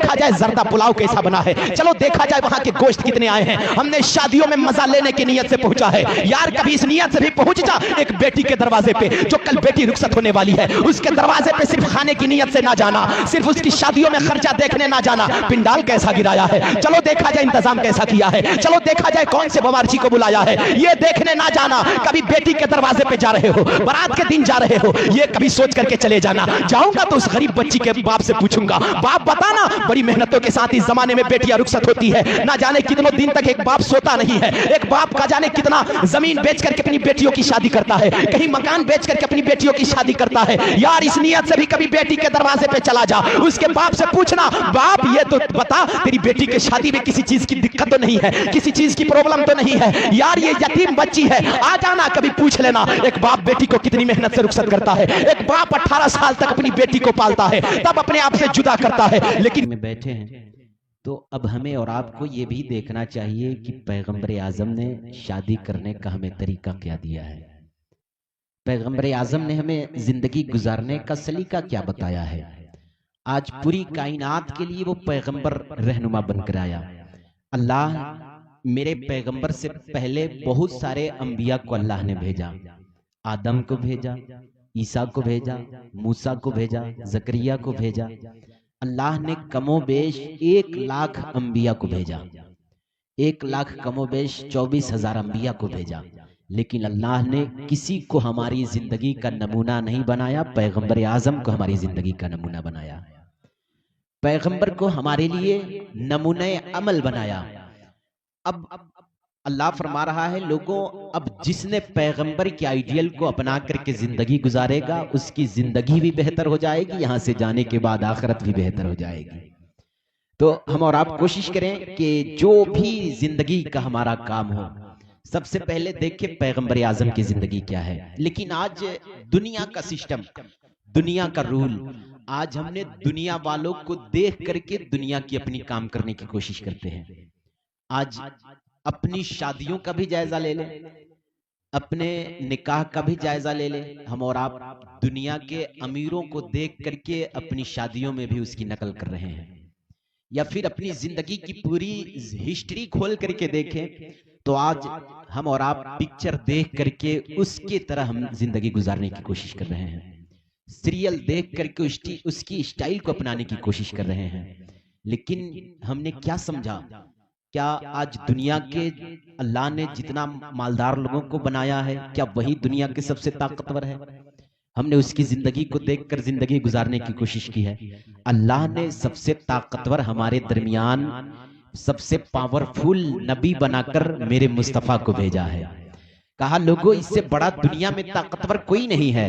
देखा जाए जर्दा पुलाव कैसा बना है, चलो देखा जाए वहां के गोश्त कितने आए हैं। हमने शादियों में मजा लेने की नीयत से पहुंचा है यार, कभी इस नियत से भी पहुंच जा एक बेटी के दरवाजे पे, जो कल बेटी रुखसत होने वाली है, उसके दरवाजे पे सिर्फ खाने की नीयत से ना जाना, सिर्फ उसकी शादियों में खर्चा देखने ना जाना, पिंडाल कैसा गिराया है, चलो देखा जाए इंतजाम कैसा किया है, चलो देखा जाए कौन से बावर्ची को बुलाया है, ये देखने ना जाना। कभी बेटी के दरवाजे पे जा रहे हो, बारात के दिन जा रहे हो, ये कभी सोच करके चले जाना, जाऊंगा तो उस गरीब बच्ची के बाप से पूछूंगा, बाप बताना बड़ी मेहनतों के साथ इस जमाने में बेटियां रुखसत होती है, ना जाने कितनों दिन तक एक बाप सोता नहीं है, एक बाप का जाने कितना जमीन बेच करके अपनी बेटियों की शादी करता है, कहीं मकान बेच करके अपनी बेटियों की शादी करता है। यार इस नियत से भी कभी बेटी के दरवाजे पे चला जा, उसके बाप से पूछना, बाप ये तो बता तेरी बेटी की शादी में किसी चीज की दिक्कत तो नहीं है, किसी चीज की प्रॉब्लम तो नहीं है, यार ये यतीम बच्ची है, आ जाना कभी पूछ लेना। एक बाप बेटी को कितनी मेहनत से रुखसत करता है, एक बाप 18 साल तक अपनी बेटी को पालता है, तब अपने आप से जुदा करता है। लेकिन में बैठे हैं तो अब हमें और आपको ये भी देखना चाहिए कि पैगंबर आजम ने शादी करने का हमें तरीका क्या दिया है, पैगंबर आजम ने हमें जिंदगी गुजारने का सलीका क्या बताया है। आज पूरी कायनात के लिए वो पैगंबर रहनुमा बनकर आया। अल्लाह मेरे पैगंबर से पहले बहुत सारे अंबिया को अल्लाह ने भेजा, आदम को भेजा, ईसा को भेजा, मूसा को भेजा, जकरिया को भेजा। अल्लाह ने कमोबेश 1 लाख अंबिया को भेजा, 1 लाख कमोबेश 24,000 अंबिया को भेजा, लेकिन अल्लाह ने किसी को हमारी जिंदगी का नमूना नहीं बनाया। पैगंबर आजम को हमारी जिंदगी का नमूना बनाया, पैगंबर को हमारे लिए नमूने अमल बनाया। अब अल्लाह फरमा रहा है लोगों, अब जिसने पैगंबर के आइडियल को अपना करके जिंदगी गुजारेगा उसकी जिंदगी भी बेहतर हो जाएगी, यहां से जाने के बाद आखिरत भी बेहतर हो जाएगी। तो हम और आप कोशिश करें कि जो भी जिंदगी का हमारा काम हो, सबसे पहले देखें पैगंबर आजम की जिंदगी क्या है। लेकिन आज दुनिया का सिस्टम, दुनिया का रूल, आज हमने दुनिया वालों को देख करके दुनिया की अपनी काम करने की कोशिश करते हैं। आज अपनी शादियों का भी जायजा ले लें, अपने निकाह का भी जायजा ले लें। हम और आप दुनिया के अमीरों को देख करके अपनी शादियों में भी उसकी नकल कर रहे हैं, या फिर अपनी जिंदगी की पूरी हिस्ट्री खोल करके देखें तो आज हम और आप पिक्चर देख करके उसकी तरह हम जिंदगी गुजारने की कोशिश कर रहे हैं, सीरियल देख करके उसकी स्टाइल को अपनाने की कोशिश कर रहे हैं। लेकिन हमने क्या समझा, क्या आज दुनिया के अल्लाह ने जितना मालदार लोगों को बनाया है, क्या वही दुनिया के सबसे ताकतवर है? हमने उसकी जिंदगी को देखकर जिंदगी गुजारने की कोशिश की है। अल्लाह ने सबसे ताकतवर हमारे दरमियान सबसे पावरफुल नबी बनाकर मेरे मुस्तफा को भेजा है। कहा लोगों इससे बड़ा दुनिया में ताकतवर कोई नहीं है,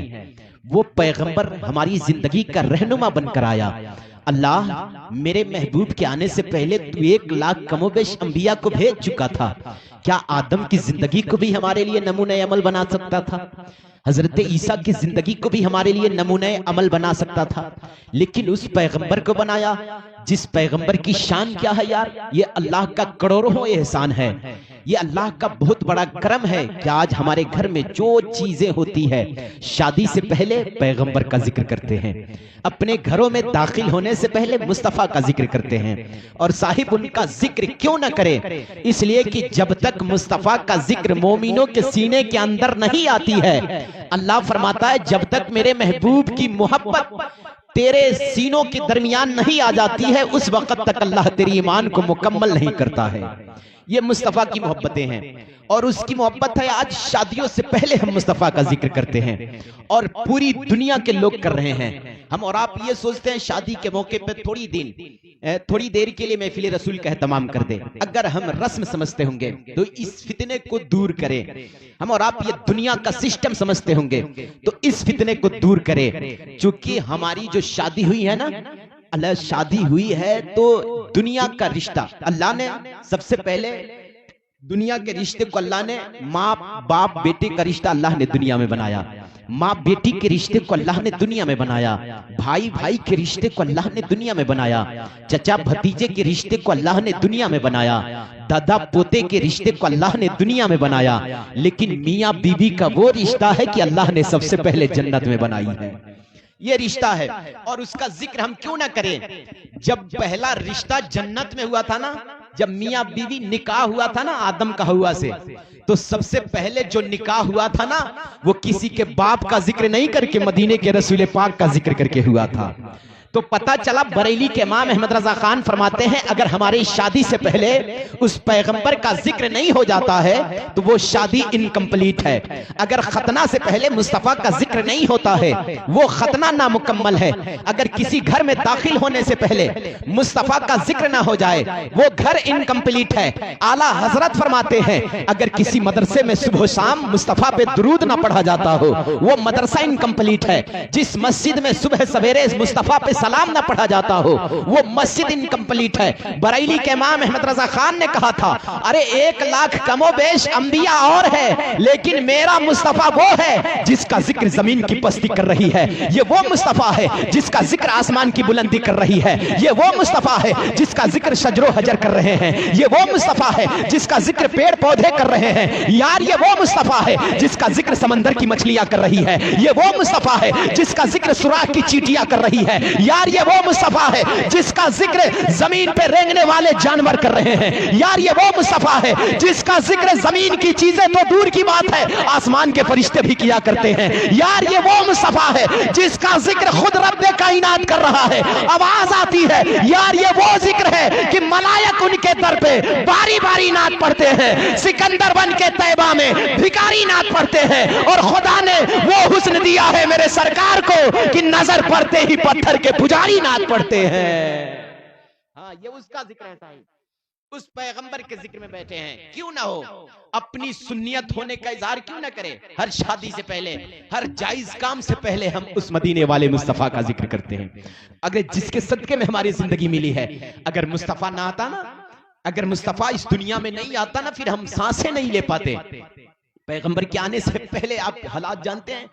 वो पैगंबर हमारी जिंदगी का रहनुमा बनकर आया। अल्लाह मेरे महबूब के आने से पहले तू 1 लाख कमोबेश अंबिया को भेज चुका था, क्या आदम की जिंदगी को भी हमारे लिए नमूने अमल बना सकता था? हजरत ईसा की जिंदगी को भी हमारे लिए नमूने अमल बना सकता था, लेकिन उस पैगंबर को बनाया जिस पैगंबर की शान क्या है यार, ये अल्लाह का करोड़ों एहसान है, ये अल्लाह का बहुत बड़ा करम है कि आज हमारे घर में जो चीजें होती है शादी से पहले पैगंबर का जिक्र करते हैं, अपने घरों में दाखिल होने से पहले मुस्तफा का जिक्र करते हैं। और साहिब उनका जिक्र क्यों न करे, इसलिए कि जब तक मुस्तफा का जिक्र मोमिनों के सीने के अंदर नहीं आती है, अल्लाह फरमाता है जब तक मेरे महबूब की मोहब्बत तेरे सीनों के दरमियान नहीं आ जाती है, उस वक्त तक अल्लाह तेरी ईमान को मुकम्मल नहीं करता है। ये मुस्तफा की मोहब्बतें हैं, और उसकी मोहब्बत है आज शादियों से पहले हम मुस्तफा का जिक्र करते हैं, और पूरी दुनिया के लोग कर रहे हैं। हम और आप ये सोचते हैं शादी के मौके पे थोड़ी देर के लिए महफिल रसूल का एहतमाम कर दे, अगर हम रस्म समझते होंगे तो इस फितने को दूर करें। हम और आप ये दुनिया का सिस्टम समझते होंगे तो इस फितने को दूर करें, चूंकि हमारी जो शादी हुई है ना, अल्लाह शादी हुई है तो दुनिया का रिश्ता अल्लाह ने सबसे पहले, दुनिया के रिश्ते को अल्लाह ने, माँ बाप बेटे का रिश्ता अल्लाह ने दुनिया में बनाया, माँ बेटी के रिश्ते को अल्लाह ने दुनिया में बनाया, भाई भाई के रिश्ते को अल्लाह ने दुनिया में बनाया, चचा भतीजे के रिश्ते को अल्लाह ने दुनिया में बनाया, दादा पोते के रिश्ते को अल्लाह ने दुनिया में बनाया, लेकिन मियाँ बीवी का वो रिश्ता है कि अल्लाह ने सबसे पहले जन्नत में बनाई है। یہ رشتہ ہے، اور اس کا ذکر ہم کیوں نہ کریں؟ جب پہلا رشتہ جنت میں ہوا تھا نا، جب میاں بیوی نکاح ہوا تھا نا آدم کا ہوا سے، تو سب سے پہلے جو نکاح ہوا تھا نا وہ کسی کے باپ کا ذکر نہیں کر کے مدینے کے رسول پاک کا ذکر کر کے ہوا تھا۔ تو پتہ چلا بریلی کے امام احمد رضا خان فرماتے ہیں اگر ہماری شادی سے پہلے اس پیغمبر کا ذکر نہیں ہو جاتا ہے تو وہ شادی انکمپلیٹ ہے۔ اگر ختنہ سے پہلے مصطفیٰ کا ذکر نہیں ہوتا ہے وہ ختنہ نامکمل ہے۔ اگر کسی گھر میں داخل ہونے سے پہلے مصطفیٰ کا ذکر نہ ہو جائے وہ گھر انکمپلیٹ ہے۔ اعلیٰ حضرت فرماتے ہیں اگر کسی مدرسے میں صبح و شام مصطفیٰ پہ درود نہ پڑھا جاتا ہو وہ مدرسہ انکمپلیٹ ہے۔ جس مسجد میں صبح سویرے مصطفیٰ پہ سلام نہ پڑھا جاتا ہو وہ مسجد انکمپلیٹ ہے۔ بریلی کے امام احمد رضا خان نے کہا تھا ارے 1,00,000 کم و بیش انبیاء اور ہے لیکن میرا مصطفیٰ وہ ہے جس کا ذکر زمین کی پستی کر رہی ہے، یہ وہ مصطفیٰ ہے جس کا ذکر آسمان کی بلندی کر رہی ہے، یہ وہ مصطفیٰ ہے جس کا ذکر شجر و حجر کر رہے ہیں، یہ وہ مصطفیٰ ہے جس کا ذکر پیڑ پودے کر رہے ہیں، یار یہ وہ مصطفیٰ ہے جس کا ذکر سمندر کی مچھلیاں کر رہی ہے، یہ وہ مصطفیٰ ہے جس کا ذکر سوراخ کی چیٹیاں کر رہی ہے، یار یہ وہ مصطفیٰ ہے جس کا ذکر زمین پہ رینگنے والے جانور کر رہے ہیں، یار یہ وہ مصطفیٰ ہے جس کا ذکر زمین کی چیزیں تو دور کی بات ہے آسمان کے فرشتے بھی کیا کرتے ہیں، یار یہ وہ مصطفیٰ ہے جس کا ذکر خود رب کائنات کر رہا ہے، آواز آتی ہے یار یہ وہ ذکر ہے کہ ملائک ان کے در پہ باری باری نعت پڑھتے ہیں، سکندر بن کے طیبہ میں بھکاری نعت پڑھتے ہیں، اور خدا نے وہ حسن دیا ہے میرے سرکار کو کہ نظر پڑتے ہی پتھر کے پجاری نعت پڑھتے ہیں۔ ہاں یہ اس کا ذکر ہے، اس پیغمبر کے ذکر میں بیٹھے ہیں، کیوں نہ ہو اپنی سنیت ہونے کا اظہار کیوں نہ کرے؟ ہر شادی سے پہلے ہر جائز کام سے پہلے ہم اس مدینے والے مصطفیٰ کا ذکر کرتے ہیں، اگر جس کے صدقے میں ہماری زندگی ملی ہے۔ اگر مصطفیٰ نہ آتا نا، اگر مصطفیٰ اس دنیا میں نہیں آتا نا، پھر ہم سانسیں نہیں لے پاتے۔ پیغمبر کے آنے سے پہلے آپ حالات جانتے ہیں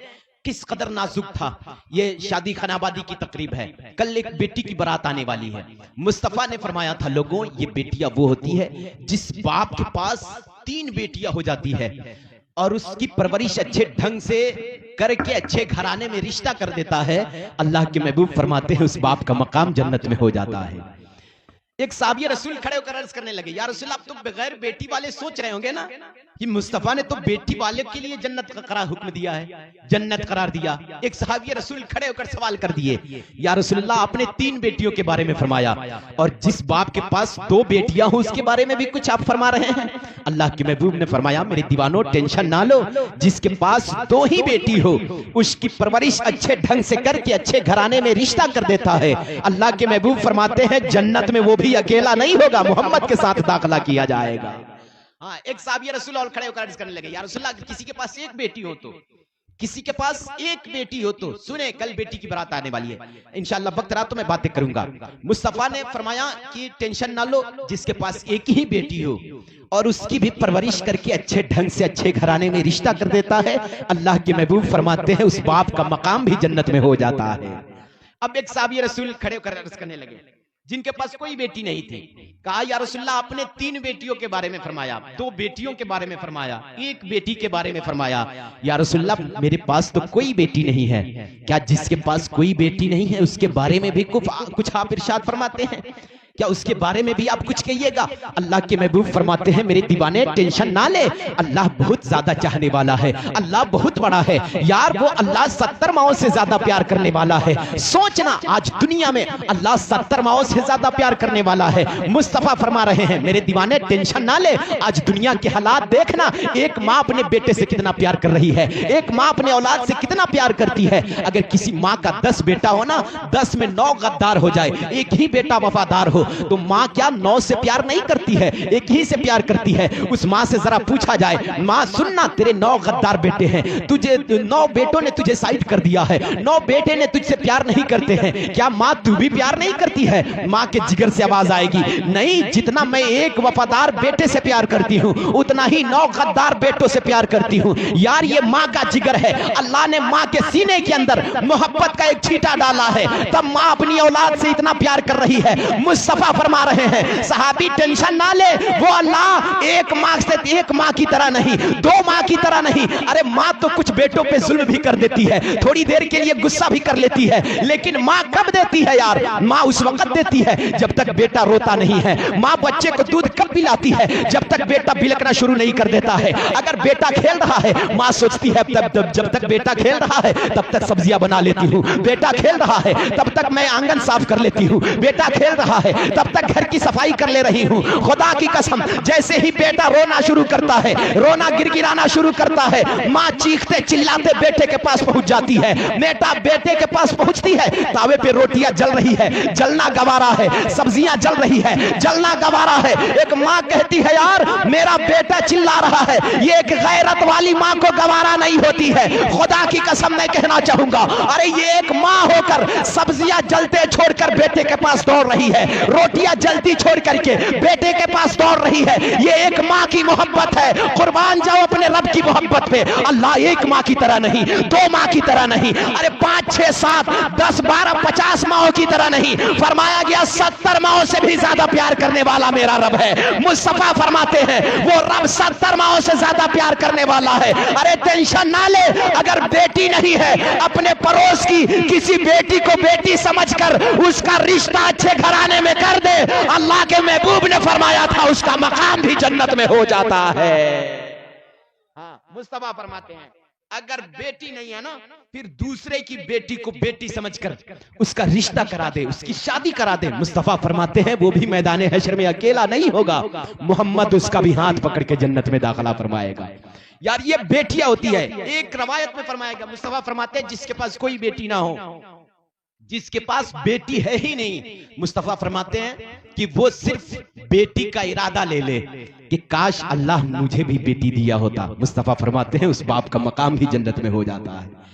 کس قدر نازک تھا۔ یہ شادی خانہ آبادی کی تقریب ہے، کل ایک بیٹی کی بارات آنے والی ہے۔ مصطفیٰ نے فرمایا تھا لوگوں یہ بیٹیاں وہ ہوتی ہے جس باپ کے پاس 3 بیٹیاں ہو جاتی ہے اور اس کی پرورش اچھے ڈھنگ سے کر کے اچھے گھرانے میں رشتہ کر دیتا ہے، اللہ کے محبوب فرماتے ہیں اس باپ کا مقام جنت میں ہو جاتا ہے۔ ایک صحابی رسول کھڑے ہو کر عرض کرنے لگے یا رسول اللہ آپ تو بغیر بیٹی والے سوچ رہے ہوں گے نا، یہ مصطفیٰ نے تو بیٹی والے کے لیے جنت کا قرار حکم دیا ہے، جنت قرار دیا۔ ایک صحابی رسول کھڑے ہو کر سوال کر دیے یا رسول اللہ آپ نے 3 بیٹیوں کے بارے میں فرمایا اور جس باپ کے پاس 2 بیٹیاں ہوں اس کے بارے میں بھی کچھ آپ فرما رہے ہیں؟ اللہ کے محبوب نے فرمایا میرے دیوانوں ٹینشن نہ لو، جس کے پاس 2 ہی بیٹی ہو اس کی پرورش اچھے ڈھنگ سے کر کے اچھے گھرانے میں رشتہ کر دیتا ہے، اللہ کے محبوب فرماتے ہیں جنت میں وہ بھی اکیلا نہیں ہوگا، محمد کے ساتھ داخلہ کیا جائے گا۔ ہاں ایک صحابی رسول اور کھڑے ہو کر عرض کرنے لگے یا رسول اللہ اگر کسی کے پاس 1 بیٹی ہو تو، کسی کے پاس 1 بیٹی ہو تو سنیں کل بیٹی کی بارات آنے والی ہے انشاءاللہ، وقت رہا تو میں باتیں کروں گا۔ مصطفیٰ نے فرمایا کہ ٹینشن نہ لو، جس کے پاس 1 ہی بیٹی ہو اور اس کی بھی پرورش کر کے اچھے ڈھنگ سے اچھے گھرانے میں رشتہ کر دیتا ہے، اللہ کے محبوب فرماتے ہیں اس باپ کا مقام بھی جنت میں ہو جاتا ہے۔ اب ایک صحابی رسول کھڑے ہو کر عرض کرنے لگے جن کے پاس کوئی بیٹی نہیں تھی، کہا یا رسول اللہ آپ نے 3 بیٹیوں کے بارے میں فرمایا، 2 بیٹیوں کے بارے میں فرمایا، 1 بیٹی کے بارے میں فرمایا، یا رسول اللہ میرے پاس تو کوئی بیٹی نہیں ہے۔ کیا جس کے پاس کوئی بیٹی نہیں ہے اس کے بارے میں بھی کچھ آپ ارشاد فرماتے ہیں؟ کیا اس کے بارے میں بھی آپ کچھ کہیے گا؟ اللہ کے محبوب فرماتے ہیں میرے دیوانے ٹینشن نہ لے، اللہ بہت زیادہ چاہنے والا ہے، اللہ بہت بڑا ہے یار، وہ اللہ 70 ماؤں سے زیادہ پیار کرنے والا ہے۔ سوچنا آج دنیا میں اللہ 70 ماؤں سے زیادہ پیار کرنے والا ہے۔ مصطفیٰ فرما رہے ہیں میرے دیوانے ٹینشن نہ لے، آج دنیا کے حالات دیکھنا، ایک ماں اپنے بیٹے سے کتنا پیار کر رہی ہے، ایک ماں اپنے اولاد سے کتنا پیار کرتی ہے۔ اگر کسی ماں کا 10 بیٹا ہو نا، 10 میں 9 غدار ہو جائے، ایک ہی بیٹا وفادار ہو تو ماں کیا 9 سے پیار نہیں کرتی ہے، ایک ہی سے پیار کرتی ہے۔ اس ماں سے ذرا پوچھا جائے ماں سننا تیرے 9 غدار بیٹے ہیں، تجھے 9 بیٹوں نے تجھے سائیڈ کر دیا ہے، 9 بیٹے نے تجھ سے پیار نہیں کرتے ہیں، کیا ماں تو بھی پیار نہیں کرتی ہے؟ ماں کے جگر سے آواز آئے گی نہیں، جتنا میں ایک وفادار بیٹے سے پیار کرتی ہوں اتنا ہی 9 غدار بیٹوں سے پیار کرتی ہوں۔ یار یہ ماں کا جگر ہے، اللہ نے ماں کے سینے کے اندر محبت کا ایک چھیٹا ڈالا ہے، تب ماں اپنی اولاد سے اتنا پیار کر رہی ہے۔ مصطفیٰ मुस्तफा फरमा रहे हैं सहाबी टेंशन ना ले, वो अल्लाह एक माँ की तरह नहीं, दो माँ की तरह नहीं। अरे माँ तो कुछ बेटों पे जुल्म भी कर देती है, थोड़ी देर के लिए गुस्सा भी कर लेती है, लेकिन माँ कब देती है यार? माँ उस वक्त देती है जब तक बेटा रोता नहीं है। माँ बच्चे को दूध कब पिलाती है? जब तक बेटा बिलकना शुरू नहीं कर देता है। अगर बेटा खेल रहा है, माँ सोचती है तब जब तक बेटा खेल रहा है तब तक सब्जियां बना लेती हूँ, बेटा खेल रहा है तब तक मैं आंगन साफ कर लेती हूँ, बेटा खेल रहा है तब तक घर की सफाई कर ले रही हूँ। खुदा की कसम, जैसे ही बेटा रोना शुरू करता है, रोना गिड़गिड़ाना शुरू करता है, माँ चीखते चिल्लाते बेटे के पास पहुंच जाती है। बेटा बेटे के पास पहुंचती है, तावे पे रोटियां जल रही है, जलना गवारा है, सब्जियां जल रही है, जलना गवारा है। एक माँ कहती है यार मेरा बेटा चिल्ला रहा है, ये एक गैरत वाली माँ को गवारा नहीं होती है। खुदा की कसम मैं कहना चाहूंगा, अरे ये एक माँ होकर सब्जियां जलते छोड़कर बेटे के पास दौड़ रही है, रोटियां जलती छोड़ करके बेटे के पास दौड़ रही है। ये एक माँ की मोहब्बत है। कुर्बान जाओ अपने रब की मोहब्बत पे। अल्लाह एक माँ की तरह नहीं, दो माँ की तरह नहीं, अरे 5, 6, 7, 10, 12, 50 माओ की तरह नहीं, फरमाया गया 70 माओ से भी ज्यादा प्यार करने वाला मेरा रब है। मुस्तफा फरमाते हैं वो रब 70 माओ से ज्यादा प्यार करने वाला है। अरे टेंशन ना ले, अगर बेटी नहीं है अपने पड़ोस की किसी बेटी को बेटी समझकर उसका रिश्ता अच्छे घराने में कर दे, अल्लाह के महबूब ने फरमाया था उसका मकाम भी जन्नत में हो जाता है। हाँ, मुस्तफा फरमाते हैं अगर बेटी नहीं है ना, फिर दूसरे की बेटी को बेटी समझकर उसका रिश्ता करा दे, उसकी शादी करा दे। मुस्तफा फरमाते हैं वो भी मैदान हश्र में अकेला नहीं होगा, मोहम्मद उसका भी हाथ पकड़ के जन्नत में दाखिला फरमाएगा। यार ये बेटियां होती है। एक रवायत में फरमाएगा, मुस्तफा फरमाते हैं जिसके पास कोई बेटी ना हो, जिसके पास बेटी है ही नहीं, मुस्तफा फरमाते हैं कि वो सिर्फ बेटी का इरादा ले ले कि काश अल्लाह मुझे भी बेटी दिया होता। मुस्तफा फरमाते हैं उस बाप का मकाम भी जन्नत में हो जाता है।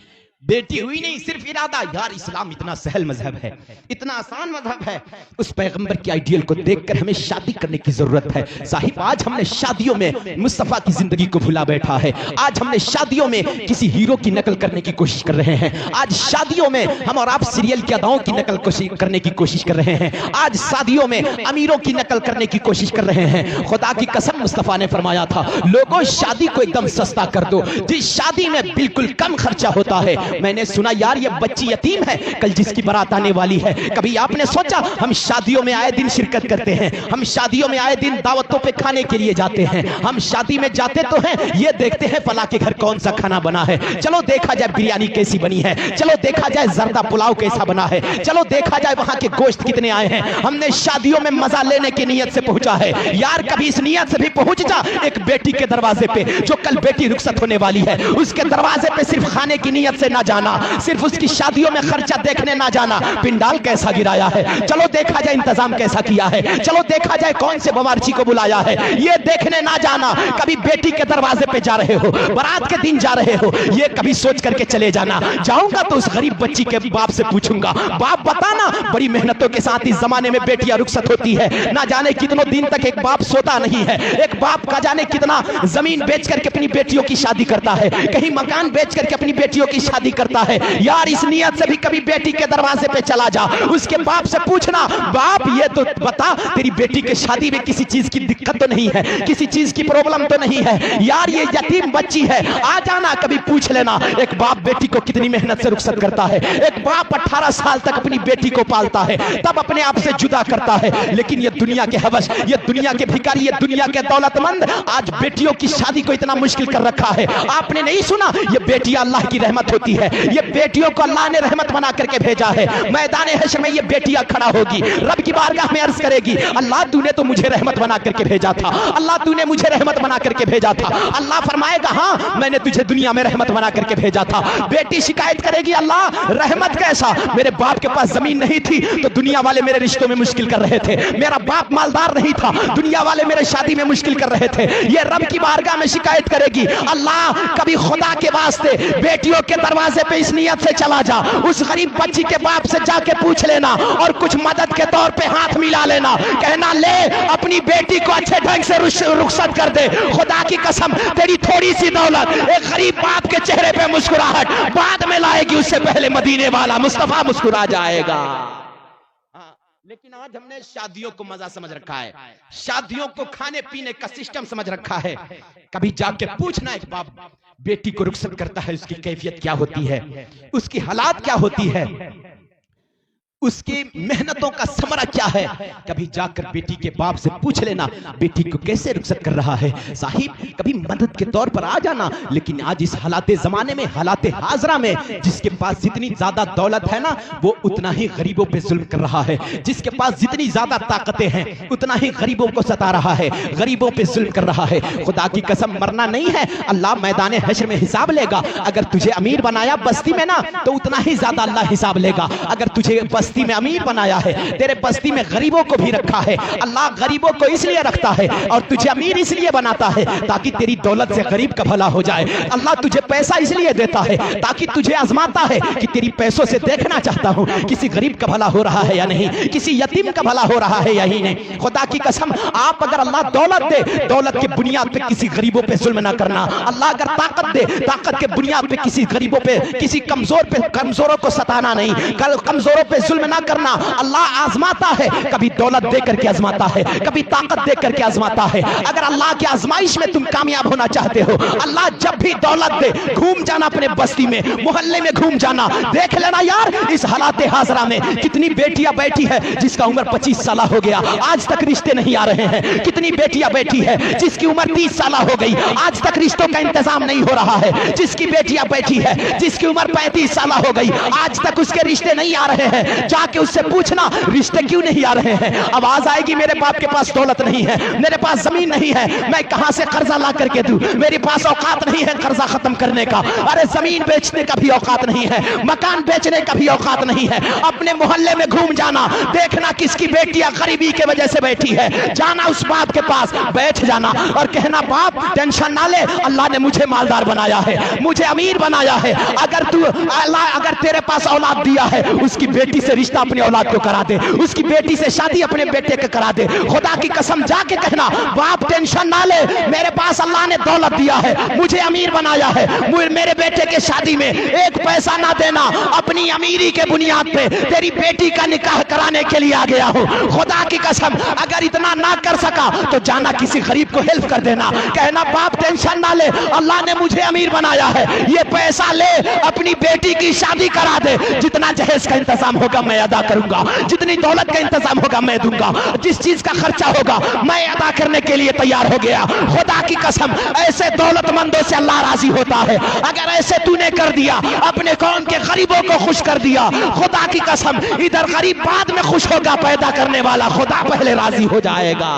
बेटी हुई नहीं, सिर्फ इरादा। यार इस्लाम इतना सहल मजहब है, इतना आसान मजहब है। उस पैगंबर के आइडियल को देखकर हमें शादी करने की जरूरत है। साहिब आज हमने शादियों में मुस्तफा की जिंदगी को भुला बैठा है। आज हमने शादियों में किसी हीरो की नकल करने की कोशिश कर रहे हैं। आज शादियों में हम और आप सीरियल की अदाओं की नकल करने की कोशिश कर रहे हैं। आज शादियों में अमीरों की नकल करने की कोशिश कर रहे हैं। खुदा की कसम मुस्तफा ने फरमाया था लोगों शादी को एकदम सस्ता कर दो, जिस शादी में बिल्कुल कम खर्चा होता है। मैंने सुना यार ये बच्ची यतीम है, कल जिसकी बारात आने वाली है। कभी आपने सोचा हम शादियों में आए दिन शिरकत करते हैं, हम शादियों में आए दिन दावतों पे खाने के लिए जाते हैं, हम शादी में जाते तो हैं ये देखते हैं फला के घर कौन सा खाना बना है, चलो देखा जाए बिरयानी कैसी बनी है, चलो देखा जाए जर्दा पुलाव कैसा बना है, चलो देखा जाए वहां के गोश्त कितने आए हैं। हमने शादियों में मजा लेने की नीयत से पहुंचा है। यार कभी इस नीयत से भी पहुंच जा एक बेटी के दरवाजे पे, जो कल बेटी रुखसत होने वाली है, उसके दरवाजे पे सिर्फ खाने की नीयत से ना जाना, सिर्फ उसकी शादियों में खर्चा देखने ना जाना, पिंडाल कैसा गिराया है, चलो देखा जाए इंतजाम कैसा किया है, चलो देखा जाए कौन से बावर्ची को बुलाया है, ये देखने ना जाना। कभी बेटी के दरवाजे पे जा रहे हो, बारात के दिन जा रहे हो, ये कभी सोच करके चले जाना जाऊंगा तो उस गरीब बच्ची के बाप से पूछूंगा, बाप बताना बड़ी मेहनतों के साथ इस जमाने में बेटियां रुखसत होती है, ना जाने कितनों दिन तक एक बाप सोता नहीं है, एक बाप का जाने कितना जमीन बेच करके अपनी बेटियों की शादी करता है, कहीं मकान बेच करके अपनी बेटियों की शादी करता है। यार इस नियत से भी कभी बेटी के दरवाजे पे चला जा, उसके बाप से पूछना बाप ये तो बता तेरी बेटी के शादी में किसी चीज की दिक्कत तो नहीं है, किसी चीज की प्रॉब्लम तो नहीं है, यार ये यतीम बच्ची है, आ जाना कभी पूछ लेना। एक बाप बेटी को कितनी मेहनत से रुखसत करता है, एक बाप 18 साल तक अपनी बेटी को पालता है, तब अपने आप से जुदा करता है। लेकिन ये दुनिया के हवस, ये दुनिया के भिखारी, ये दुनिया के दौलतमंद आज बेटियों की शादी को इतना मुश्किल कर रखा है। आपने नहीं सुना ये बेटियां अल्लाह की रहमत होती है, ये बेटियों को अल्लाह ने रहमत बना करके भेजा है। मैदान हश्र में ये बेटियां खड़ा होगी, रब की बारगाह में अर्ज करेगी अल्लाह तूने तो मुझे रहमत बना करके भेजा था, अल्लाह तूने मुझे रहमत बना करके भेजा था। अल्लाह फरमाएगा हाँ मैंने तुझे दुनिया में रहमत बना करके भेजा था। बेटी शिकायत करेगी अल्लाह रहमत कैसा, मेरे बाप के पास जमीन नहीं थी तो दुनिया वाले मेरे रिश्तों में मुश्किल कर रहे थे, मेरा बाप मालदार नहीं था दुनिया वाले मेरे शादी में मुश्किल कर रहे थे। ये रब की बारगाह में शिकायत करेगी। अल्लाह कभी खुदा के वास्ते बेटियों के दरवाजे पे इस नियत से चला जा, उस गरीब बच्ची के बाप से जाके पूछ लेना और कुछ मदद के तौर पे हाथ मिला लेना, कहना ले अपनी बेटी को अच्छे ढंग से रुखसत कर दे। खुदा की कसम तेरी थोड़ी सी दौलत एक गरीब बाप के चेहरे पे मुस्कुराहट बाद में लाएगी, उससे पहले मदीने वाला मुस्तफा मुस्कुरा जाएगा। لیکن آج ہم نے شادیوں کو مزہ سمجھ رکھا ہے، شادیوں کو کھانے پینے کا سسٹم سمجھ رکھا ہے۔ کبھی جا کے پوچھنا ایک باپ بیٹی کو رخصت کرتا ہے، اس کی کیفیت کیا ہوتی ہے، اس کی حالات کیا ہوتی ہے، اس کی محنتوں کا ثمرہ کیا ہے۔ کبھی جا کر بیٹی کے باپ سے پوچھ لینا بیٹی کو کیسے رخصت کر رہا ہے۔ صاحب کبھی مدد کے طور پر آ جانا، لیکن آج اس حالات زمانے میں، حالات حاضرہ میں، جس کے پاس جتنی زیادہ دولت ہے نا وہ اتنا ہی غریبوں پہ ظلم کر رہا ہے، جس کے پاس جتنی زیادہ طاقتیں ہیں اتنا ہی غریبوں کو ستا رہا ہے، غریبوں پہ ظلم کر رہا ہے۔ خدا کی قسم مرنا نہیں ہے، اللہ میدان حشر میں حساب لے گا۔ اگر تجھے امیر بنایا بستی میں نا تو اتنا ہی زیادہ اللہ حساب لے گا۔ اگر تجھے بستی میں امیر بنایا ہے، تیرے بستی میں غریبوں کو بھی رکھا ہے، اللہ غریبوں کو اس لیے رکھتا ہے اور تجھے امیر اس لیے بناتا ہے تاکہ تیری دولت سے غریب کا بھلا ہو جائے۔ اللہ تجھے پیسہ اس لیے دیتا ہے تاکہ تجھے آزماتا ہے کہ تیری پیسوں سے دیکھنا چاہتا ہوں کسی غریب کا بھلا ہو رہا ہے یا نہیں، کسی یتیم کا بھلا ہو رہا ہے یا ہی نہیں۔ خدا کی قسم آپ اگر اللہ دولت دے، دولت کے بنیاد پہ کسی غریبوں پہ ظلم نہ کرنا۔ اللہ اگر طاقت دے، طاقت کے بنیاد پہ کسی غریبوں پہ، کسی کمزوروں کو ستانا نہیں، کمزوروں پہ ظلم نہ کرنا۔ اللہ آزماتا ہے، کبھی دولت دے کر کے آزماتا ہے، کبھی طاقت دے کر کے آزماتا ہے۔ اگر اللہ کی آزمائش میں تم کامیاب ہونا چاہتے ہو، اللہ جب بھی دولت دے گھوم جانا اپنے بستی میں، محلے میں گھوم جانا، دیکھ لینا یار اس حالات حاضرہ میں کتنی بیٹیاں بیٹھی ہے جس کا عمر 25 سالہ ہو گیا آج تک رشتے نہیں آ رہے ہیں، کتنی بیٹیاں بیٹھی ہے جس کی عمر 30 سالہ ہو گئی آج تک رشتوں کا انتظام نہیں ہو رہا ہے، جس کی بیٹیاں بیٹھی ہے جس کی عمر 35 سالہ ہو گئی آج تک اس کے رشتے نہیں آ رہے ہیں۔ جا کے اس سے پوچھنا رشتے کیوں نہیں آ رہے ہیں۔ آواز آئے گی میرے باپ کے پاس دولت نہیں ہے، میرے پاس زمین نہیں ہے، میں کہاں سے قرضہ لا کر کے دوں، میرے پاس اوقات نہیں ہے قرضہ ختم کرنے کا۔ ارے زمین بیچنے کا بھی اوقات نہیں ہے، مکان بیچنے کا بھی اوقات نہیں ہے۔ اپنے محلے میں گھوم جانا، دیکھنا کس کی بیٹیاں غریبی کے وجہ سے بیٹھی ہے، جانا اس باپ کے پاس بیٹھ جانا اور کہنا باپ ٹینشن نہ لے، اللہ نے مجھے مالدار بنایا ہے، مجھے امیر بنایا ہے۔ اگر تیرے پاس اولاد دیا ہے اس کی بیٹی سے رشتہ اپنے اولاد کو کرا دے، اس کی بیٹی سے شادی اپنے بیٹے کے کرا دے۔ خدا کی قسم جا کے کہنا باپ ٹینشن نہ لے، میرے پاس اللہ نے دولت دیا ہے، مجھے امیر بنایا ہے، میرے بیٹے کے شادی میں ایک پیسہ نہ دینا، اپنی امیری کے بنیاد پہ تیری بیٹی کا نکاح کرانے کے لیے آ گیا ہوں۔ خدا کی قسم اگر اتنا نہ کر سکا تو جانا کسی غریب کو ہیلپ کر دینا، کہنا باپ ٹینشن نہ لے، اللہ نے مجھے امیر بنایا ہے، یہ پیسہ لے اپنی بیٹی کی شادی کرا دے، جتنا جہیز کا انتظام ہوگا میں ادا کروں گا، جتنی دولت کا انتظام ہوگا میں دوں گا، جس چیز کا خرچہ ہوگا میں ادا کرنے کے لیے تیار ہو گیا۔ خدا کی قسم ایسے دولت مندوں سے اللہ راضی ہوتا ہے۔ اگر ایسے تو نے کر دیا، اپنے قوم کے غریبوں کو خوش کر دیا، خدا کی قسم ادھر غریب بعد میں خوش ہوگا، پیدا کرنے والا خدا پہلے راضی ہو جائے گا۔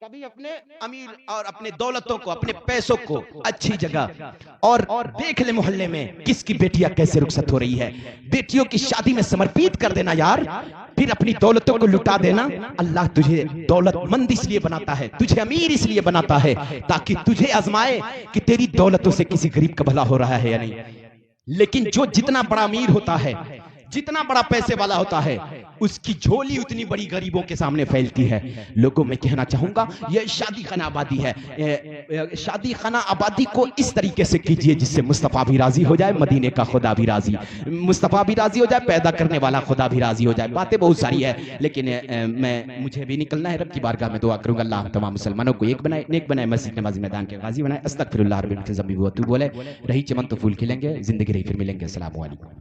کبھی اپنے امیر اور اپنے دولتوں کو، اپنے پیسوں کو اچھی جگہ اور دیکھ لے محلے میں کس کی بیٹیاں کیسے رخصت ہو رہی ہے، بیٹیوں کی شادی میں سمرپیت کر دینا یار، پھر اپنی دولتوں کو لٹا دینا۔ اللہ تجھے دولت مند اس لیے بناتا ہے، تجھے امیر اس لیے بناتا ہے تاکہ تجھے آزمائے کہ تیری دولتوں سے کسی غریب کا بھلا ہو رہا ہے یا نہیں۔ لیکن جو جتنا بڑا امیر ہوتا ہے، جتنا بڑا پیسے والا ہوتا ہے، اس کی جھولی اتنی بڑی غریبوں کے سامنے پھیلتی ہے۔ لوگوں میں کہنا چاہوں گا یہ شادی خانہ آبادی ہے، شادی خانہ آبادی کو اس طریقے سے کیجئے جس سے مصطفیٰ بھی راضی ہو جائے، مدینے کا خدا بھی راضی، مصطفیٰ بھی راضی ہو جائے، پیدا کرنے والا خدا بھی راضی ہو جائے۔ باتیں بہت ساری ہے لیکن مجھے بھی نکلنا ہے، رب کی بارگاہ میں دعا کروں گا اللہ تمام مسلمانوں کو ایک بنائے، نیک بنائے، مسجد نمازی میدان کے غازی بنائے۔ استغفر اللہ رب العزت ذنبی و اتوب الیہ۔ رہی چمن تو پھول کھلیں گے، زندگی رہی پھر ملیں گے۔ السلام علیکم۔